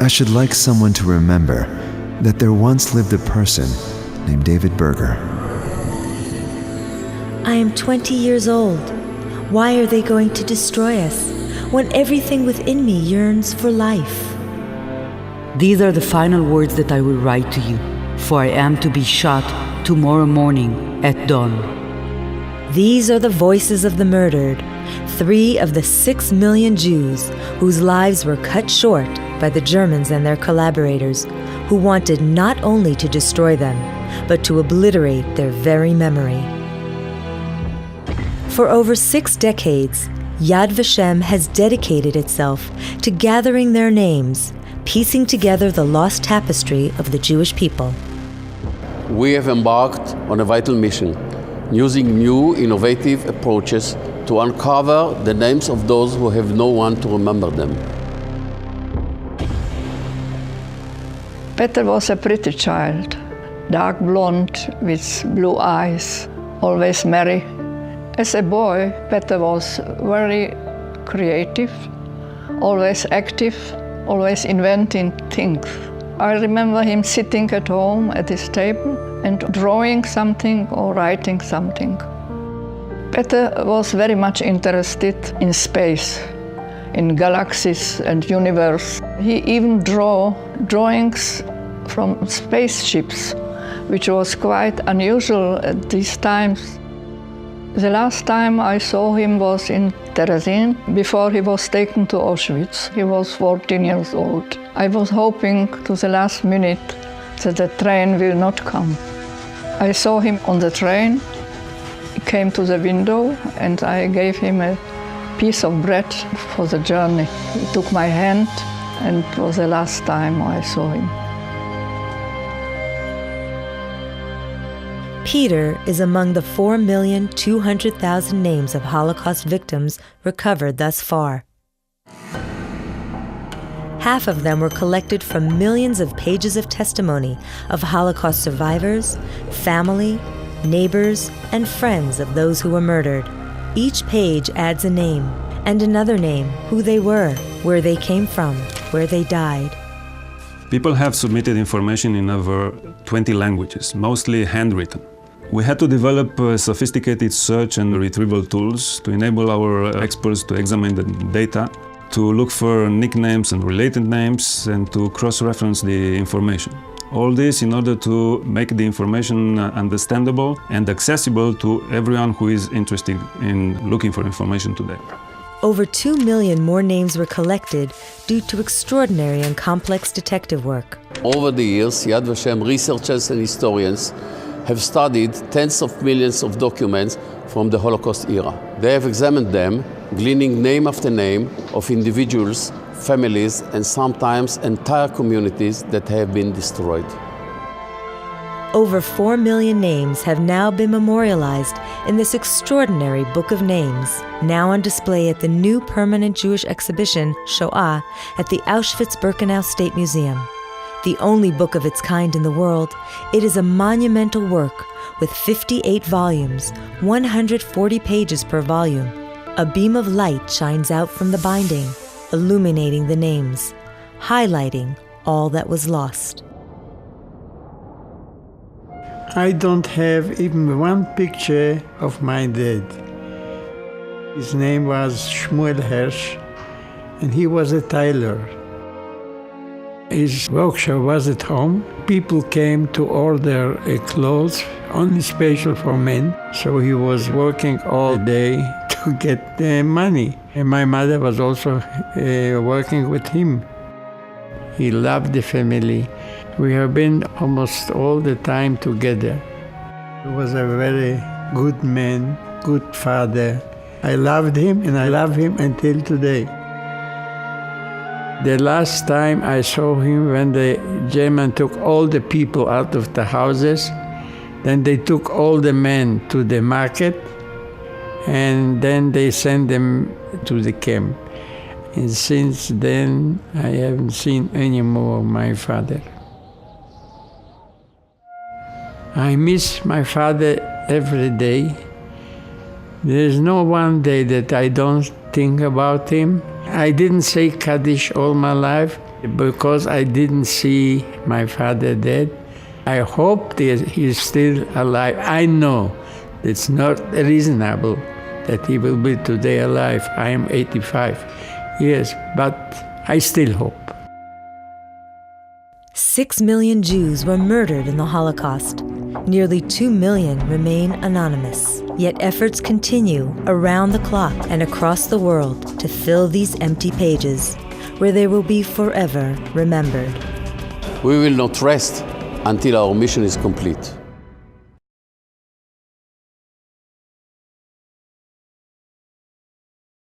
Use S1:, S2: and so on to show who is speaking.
S1: I should like someone to remember that there once lived a person named David Berger.
S2: I am 20 years old. Why are they going to destroy us when everything within me yearns for life?
S3: These are the final words that I will write to you, for I am to be shot tomorrow morning at dawn.
S2: These are the voices of the murdered, 3 of the 6 million Jews whose lives were cut short by the Germans and their collaborators, who wanted not only to destroy them, but to obliterate their very memory. For over 6 decades, Yad Vashem has dedicated itself to gathering their names, piecing together the lost tapestry of the Jewish people.
S4: We have embarked on a vital mission, using new, innovative approaches to uncover the names of those who have no one to remember them.
S5: Peter was a pretty child, dark blonde with blue eyes, always merry. As a boy, Peter was very creative, always active, always inventing things. I remember him sitting at home at his table and drawing something or writing something. Peter was very much interested in space, in galaxies and universe. He even drew drawings from spaceships, which was quite unusual at these times. The last time I saw him was in Terezin, before he was taken to Auschwitz. He was 14 years old. I was hoping to the last minute that the train will not come. I saw him on the train. He came to the window and I gave him a piece of bread for the journey. He took my hand and it was the last time I saw him.
S2: Peter is among the 4,200,000 names of Holocaust victims recovered thus far. Half of them were collected from millions of pages of testimony of Holocaust survivors, family, neighbors, and friends of those who were murdered. Each page adds a name, and another name, who they were, where they came from, where they died.
S6: People have submitted information in over 20 languages, mostly handwritten. We had to develop sophisticated search and retrieval tools to enable our experts to examine the data, to look for nicknames and related names, and to cross-reference the information. All this in order to make the information understandable and accessible to everyone who is interested in looking for information today.
S2: Over 2 million more names were collected due to extraordinary and complex detective work.
S4: Over the years, Yad Vashem researchers and historians have studied tens of millions of documents from the Holocaust era. They have examined them, gleaning name after name of individuals, families, and sometimes entire communities that have been destroyed.
S2: Over 4 million names have now been memorialized in this extraordinary Book of Names, now on display at the new permanent Jewish exhibition, Shoah, at the Auschwitz-Birkenau State Museum. The only book of its kind in the world, it is a monumental work with 58 volumes, 140 pages per volume. A beam of light shines out from the binding, illuminating the names, highlighting all that was lost.
S7: I don't have even one picture of my dad. His name was Shmuel Hersh, and he was a tailor. His workshop was at home. People came to order clothes, only special for men. So he was working all day to get the money. And my mother was also working with him. He loved the family. We have been almost all the time together. He was a very good man, good father. I loved him and I love him until today. The last time I saw him, when the German took all the people out of the houses, then they took all the men to the market, and then they sent them to the camp. And since then, I haven't seen any more of my father. I miss my father every day. There's no one day that I don't think about him. I didn't say Kaddish all my life, Because I didn't see my father dead, I hope that he's still alive. I know it's not reasonable that he will be today alive. I am 85 years, but I still hope.
S2: 6 million Jews were murdered in the Holocaust. Nearly 2 million remain anonymous. Yet efforts continue around the clock and across the world to fill these empty pages, where they will be forever remembered.
S4: We will not rest until our mission is complete.